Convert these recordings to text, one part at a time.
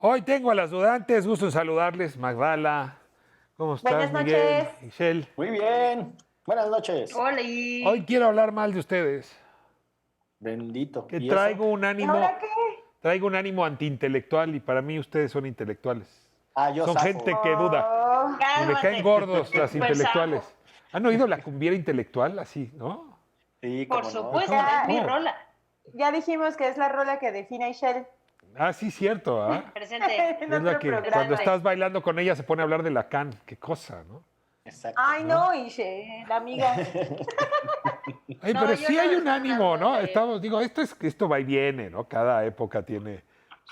Hoy tengo a las dudantes, gusto en saludarles. Magdala, ¿cómo estás, Buenas Miguel? noches. Michelle. Muy bien. Buenas noches. Hola. Hoy quiero hablar mal de ustedes, Bendito. que ¿Y eso? ¿Y ahora qué? traigo un ánimo antiintelectual y para mí ustedes son intelectuales. Ah, yo Son zafo. gente que duda Oh, y me caen cálmate. gordos las Pues intelectuales. zafo. ¿Han oído la cumbiera intelectual? Así, ¿no? Sí, Por cómo no. supuesto, es ¿Cómo? mi ¿Cómo? rola. Ya dijimos que es la rola que define a Ishel Ah, sí, cierto, ¿ah? Presente. en Es la otro que cuando programa. estás bailando con ella se pone a hablar de Lacan. Qué cosa, ¿no? Exacto. Ay, ¿No? no, Ishel, amiga. Ay, No, pero yo sí no hay un estoy ánimo, hablando ¿no? de... Estamos, digo, esto va y viene, ¿no? Cada época tiene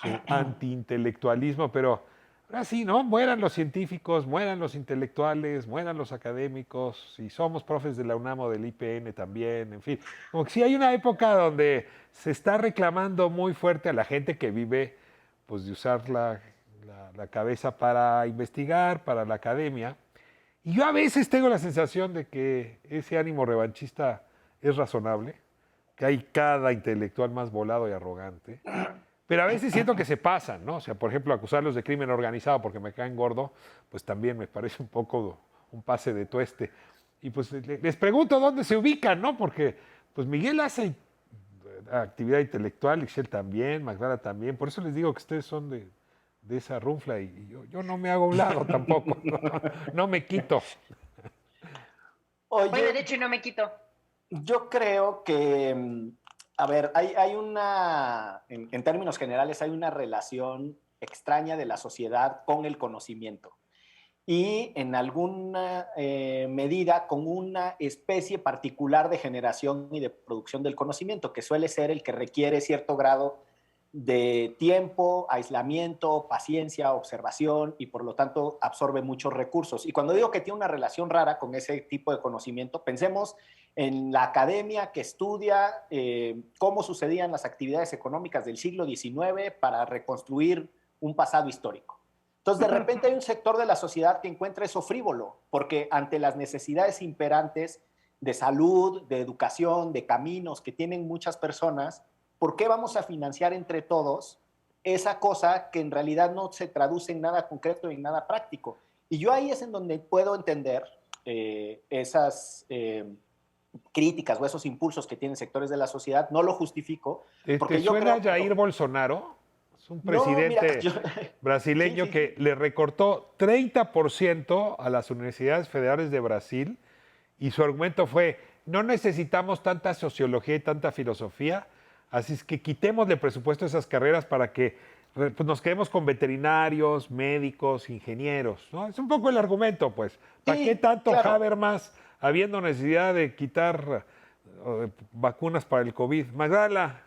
su antiintelectualismo, pero ahora sí, ¿no? Mueran los científicos, mueran los intelectuales, mueran los académicos, si somos profes de la UNAM o del IPN también, en fin. Como que sí hay una época donde se está reclamando muy fuerte a la gente que vive, pues, de usar la cabeza para investigar, para la academia. Y yo a veces tengo la sensación de que ese ánimo revanchista es razonable, que hay cada intelectual más volado y arrogante, pero a veces siento que se pasan, ¿no? O sea, por ejemplo, acusarlos de crimen organizado porque me caen gordo, pues también me parece un poco un pase de tueste. Y pues les pregunto dónde se ubican, ¿no? Porque pues Miguel hace actividad intelectual, Ixchel también, Magdala también, por eso les digo que ustedes son de esa runfla y yo no me hago a un lado tampoco, no me quito. Voy Oye, derecho y no me quito. yo creo que, a ver, hay una, en términos generales, hay una relación extraña de la sociedad con el conocimiento y en alguna medida con una especie particular de generación y de producción del conocimiento, que suele ser el que requiere cierto grado de tiempo, aislamiento, paciencia, observación y por lo tanto absorbe muchos recursos. Y cuando digo que tiene una relación rara con ese tipo de conocimiento, pensemos en la academia que estudia cómo sucedían las actividades económicas del siglo XIX para reconstruir un pasado histórico. Entonces, de repente hay un sector de la sociedad que encuentra eso frívolo, porque ante las necesidades imperantes de salud, de educación, de caminos que tienen muchas personas, ¿por qué vamos a financiar entre todos esa cosa que en realidad no se traduce en nada concreto y en nada práctico? Y yo ahí es en donde puedo entender esas críticas o esos impulsos que tienen sectores de la sociedad. No lo justifico, ¿Te porque yo suena creo que Jair Bolsonaro? Es un no, mira, presidente yo, sí, brasileño sí, que sí. le recortó 30% a las universidades federales de Brasil y su argumento fue, no necesitamos tanta sociología y tanta filosofía, así es que quitémosle presupuesto a esas carreras para que pues, nos quedemos con veterinarios, médicos, ingenieros, ¿no? Es un poco el argumento, pues. ¿Para qué Sí, tanto claro. Habermas habiendo necesidad de quitar vacunas para el COVID? Magdala,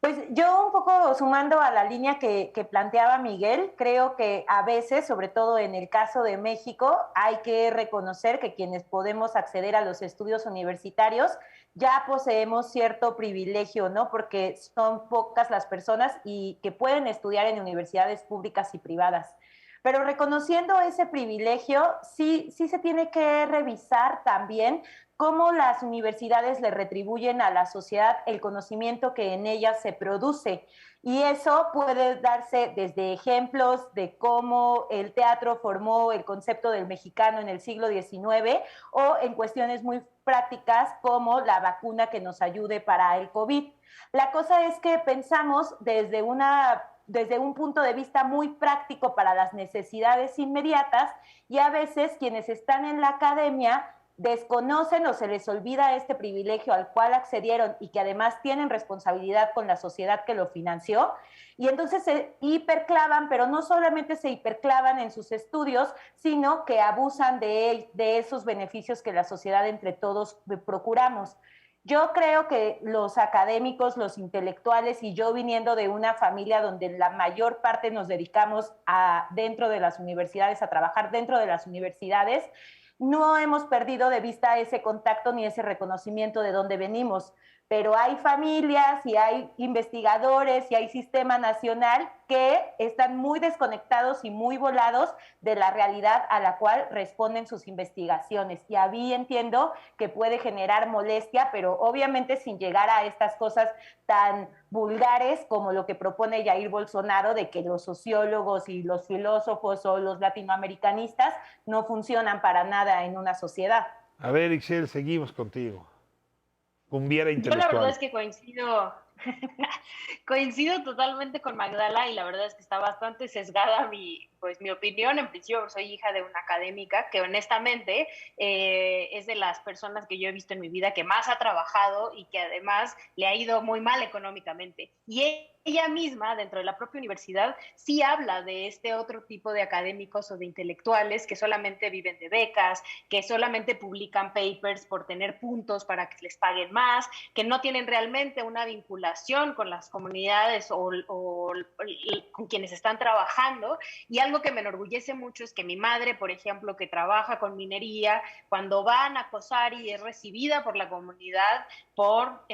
Pues yo un poco sumando a la línea que planteaba Miguel, creo que a veces, sobre todo en el caso de México, hay que reconocer que quienes podemos acceder a los estudios universitarios ya poseemos cierto privilegio, ¿no? Porque son pocas las personas y que pueden estudiar en universidades públicas y privadas. Pero reconociendo ese privilegio, sí se tiene que revisar también cómo las universidades le retribuyen a la sociedad el conocimiento que en ellas se produce. Y eso puede darse desde ejemplos de cómo el teatro formó el concepto del mexicano en el siglo XIX o en cuestiones muy prácticas como la vacuna que nos ayude para el COVID. La cosa es que pensamos desde un punto de vista muy práctico para las necesidades inmediatas y a veces quienes están en la academia desconocen o se les olvida este privilegio al cual accedieron y que además tienen responsabilidad con la sociedad que lo financió y entonces se hiperclavan, pero no solamente se hiperclavan en sus estudios, sino que abusan de esos beneficios que la sociedad entre todos procuramos. Yo creo que los académicos, los intelectuales y yo viniendo de una familia donde la mayor parte nos dedicamos dentro de las universidades, a trabajar dentro de las universidades, no hemos perdido de vista ese contacto ni ese reconocimiento de dónde venimos. pero hay familias y hay investigadores y hay sistema nacional que están muy desconectados y muy volados de la realidad a la cual responden sus investigaciones. Y a mí entiendo que puede generar molestia, pero obviamente sin llegar a estas cosas tan vulgares como lo que propone Jair Bolsonaro, de que los sociólogos y los filósofos o los latinoamericanistas no funcionan para nada en una sociedad. A ver, Ixel, seguimos contigo. Cumbiera Yo la verdad intelectual. es que coincido totalmente con Magdala y la verdad es que está bastante sesgada mi opinión. En principio soy hija de una académica que honestamente es de las personas que yo he visto en mi vida que más ha trabajado y que además le ha ido muy mal económicamente. Y ella misma, dentro de la propia universidad, sí habla de este otro tipo de académicos o de intelectuales que solamente viven de becas, que solamente publican papers por tener puntos para que les paguen más, que no tienen realmente una vinculación con las comunidades o con quienes están trabajando. Y algo que me enorgullece mucho es que mi madre, por ejemplo, que trabaja con minería, cuando van a acosar y es recibida por la comunidad por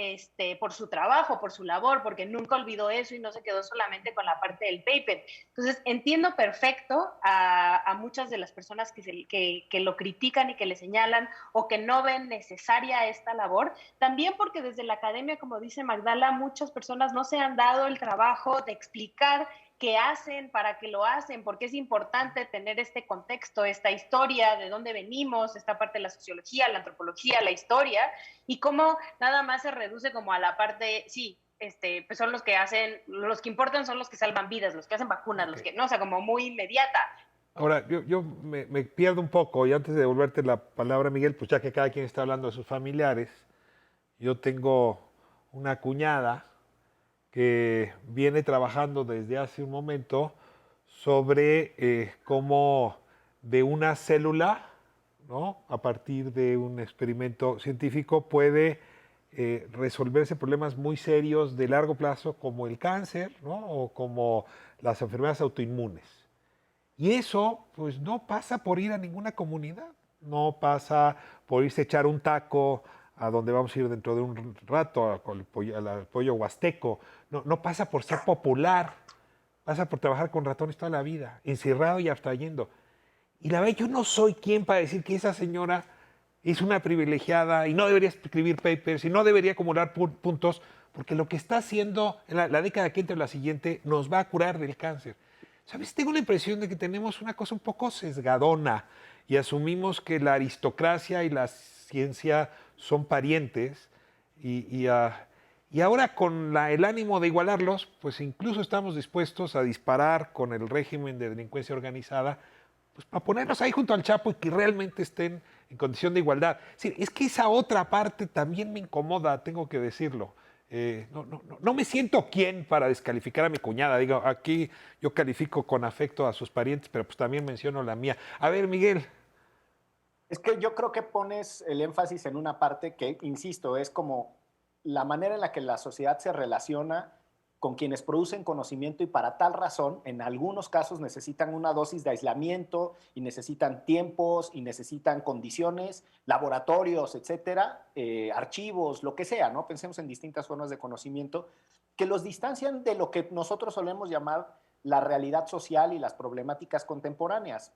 su trabajo, por su labor, porque nunca olvidó eso y no se quedó solamente con la parte del paper. Entonces, entiendo perfecto a muchas de las personas que lo critican y que le señalan o que no ven necesaria esta labor, también porque desde la academia, como dice Magdala, muchas personas no se han dado el trabajo de explicar qué hacen, para qué lo hacen, porque es importante tener este contexto, esta historia, de dónde venimos, esta parte de la sociología, la antropología, la historia, y cómo nada más se reduce como a la parte, sí, pues son los que hacen, los que importan son los que salvan vidas, los que hacen vacunas, Ok. los que, no, o sea, como muy inmediata. Ahora, yo me pierdo un poco y antes de devolverte la palabra, Miguel, pues ya que cada quien está hablando de sus familiares, yo tengo una cuñada que viene trabajando desde hace un momento sobre cómo de una célula, ¿no? A partir de un experimento científico puede resolverse problemas muy serios de largo plazo como el cáncer, ¿no? O como las enfermedades autoinmunes. Y eso, pues, no pasa por ir a ninguna comunidad, no pasa por irse a echar un taco a donde vamos a ir dentro de un rato, al pollo huasteco. No, no pasa por ser popular, pasa por trabajar con ratones toda la vida, encerrado y abstrayendo. Y la verdad, yo no soy quien para decir que esa señora es una privilegiada y no debería escribir papers y no debería acumular puntos, porque lo que está haciendo en la década que entra o la siguiente nos va a curar del cáncer. ¿Sabes? Tengo la impresión de que tenemos una cosa un poco sesgadona y asumimos que la aristocracia y la ciencia son parientes y ahora con el ánimo de igualarlos, pues incluso estamos dispuestos a disparar con el régimen de delincuencia organizada, pues para ponernos ahí junto al Chapo y que realmente estén en condición de igualdad. Sí, es que esa otra parte también me incomoda, tengo que decirlo. No me siento quien para descalificar a mi cuñada. Digo, aquí yo califico con afecto a sus parientes, pero pues también menciono la mía. A ver, Miguel. Es que yo creo que pones el énfasis en una parte que, insisto, es como la manera en la que la sociedad se relaciona con quienes producen conocimiento y para tal razón, en algunos casos necesitan una dosis de aislamiento y necesitan tiempos y necesitan condiciones, laboratorios, etcétera, archivos, lo que sea, ¿no? Pensemos en distintas formas de conocimiento que los distancian de lo que nosotros solemos llamar la realidad social y las problemáticas contemporáneas.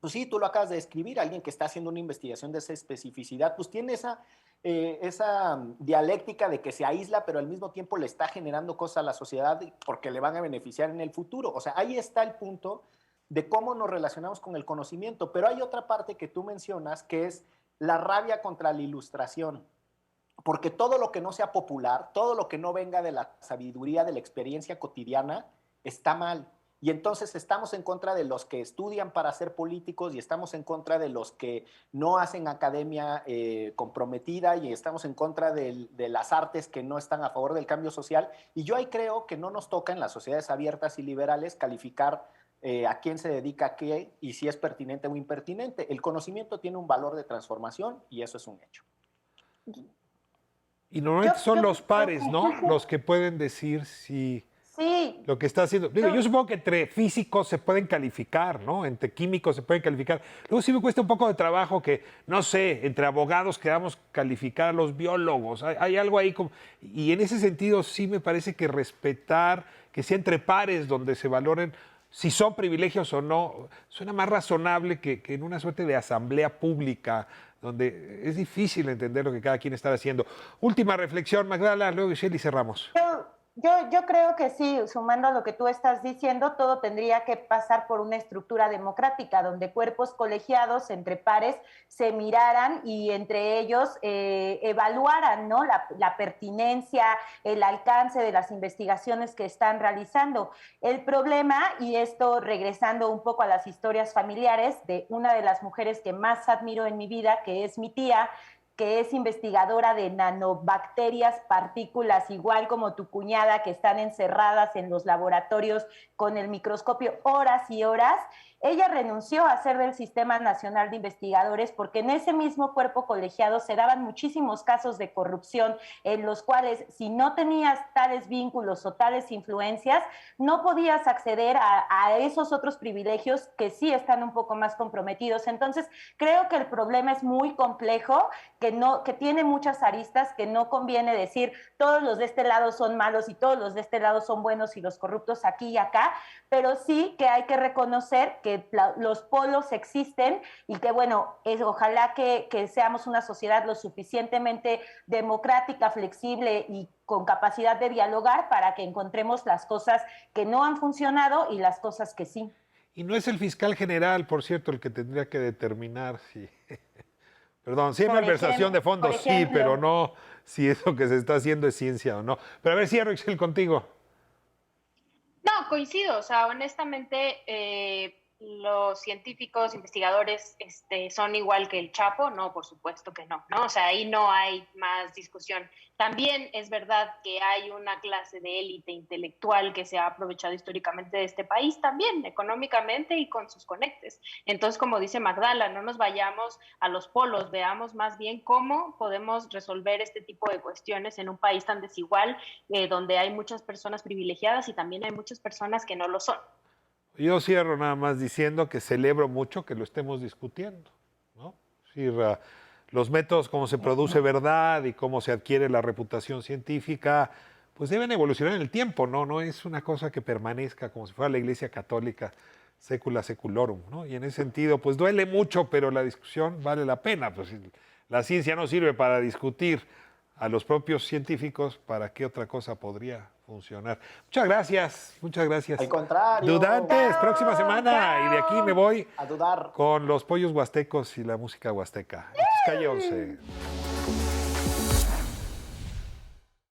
Pues sí, tú lo acabas de describir, alguien que está haciendo una investigación de esa especificidad, pues tiene esa dialéctica de que se aísla, pero al mismo tiempo le está generando cosas a la sociedad porque le van a beneficiar en el futuro. O sea, ahí está el punto de cómo nos relacionamos con el conocimiento. Pero hay otra parte que tú mencionas, que es la rabia contra la ilustración. Porque todo lo que no sea popular, todo lo que no venga de la sabiduría, de la experiencia cotidiana, está mal. Y entonces estamos en contra de los que estudian para ser políticos y estamos en contra de los que no hacen academia comprometida y estamos en contra de las artes que no están a favor del cambio social. Y yo ahí creo que no nos toca en las sociedades abiertas y liberales calificar a quién se dedica a qué y si es pertinente o impertinente. El conocimiento tiene un valor de transformación y eso es un hecho. Y normalmente son los pares, ¿no? Los que pueden decir si Sí. Lo que está haciendo. Digo, yo supongo que entre físicos se pueden calificar, ¿no? Entre químicos se pueden calificar. Luego sí me cuesta un poco de trabajo que, no sé, entre abogados queramos calificar a los biólogos. Hay algo ahí como... Y en ese sentido sí me parece que respetar, que sea entre pares donde se valoren si son privilegios o no, suena más razonable que en una suerte de asamblea pública donde es difícil entender lo que cada quien está haciendo. Última reflexión, Magdala, luego Giselle y cerramos. Yo creo que sí, sumando a lo que tú estás diciendo, todo tendría que pasar por una estructura democrática donde cuerpos colegiados entre pares se miraran y entre ellos evaluaran, ¿no? la pertinencia, el alcance de las investigaciones que están realizando. El problema, y esto regresando un poco a las historias familiares de una de las mujeres que más admiro en mi vida, que es mi tía, que es investigadora de nanobacterias, partículas, igual como tu cuñada, que están encerradas en los laboratorios con el microscopio horas y horas. Ella renunció a ser del Sistema Nacional de Investigadores porque en ese mismo cuerpo colegiado se daban muchísimos casos de corrupción en los cuales si no tenías tales vínculos o tales influencias, no podías acceder a esos otros privilegios que sí están un poco más comprometidos. Entonces, creo que el problema es muy complejo, que tiene muchas aristas, que no conviene decir todos los de este lado son malos y todos los de este lado son buenos y los corruptos aquí y acá, pero sí que hay que reconocer que los polos existen y que, bueno, ojalá que seamos una sociedad lo suficientemente democrática, flexible y con capacidad de dialogar para que encontremos las cosas que no han funcionado y las cosas que sí. Y no es el fiscal general, por cierto, el que tendría que determinar si... Perdón, sí hay malversación de fondos, sí, pero no si eso que se está haciendo es ciencia o no. Pero a ver, cierro, Excel, contigo. No, coincido, o sea, honestamente, los científicos, investigadores, son igual que el Chapo, no, por supuesto que no, ¿no? O sea, ahí no hay más discusión. También es verdad que hay una clase de élite intelectual que se ha aprovechado históricamente de este país, también económicamente y con sus conectes. Entonces, como dice Magdala, no nos vayamos a los polos, veamos más bien cómo podemos resolver este tipo de cuestiones en un país tan desigual, donde hay muchas personas privilegiadas y también hay muchas personas que no lo son. Yo cierro nada más diciendo que celebro mucho que lo estemos discutiendo, ¿no? Sí, los métodos, cómo se produce verdad y cómo se adquiere la reputación científica, pues deben evolucionar en el tiempo, ¿no? No es una cosa que permanezca como si fuera la Iglesia Católica, secula seculorum, ¿no? Y en ese sentido, pues duele mucho, pero la discusión vale la pena. Pues la ciencia no sirve para discutir a los propios científicos, ¿para qué otra cosa podría funcionar? Muchas gracias, muchas gracias. Al contrario. Dudantes, próxima semana. Y de aquí me voy a dudar con los pollos huastecos y la música huasteca. Esto es Calle 11.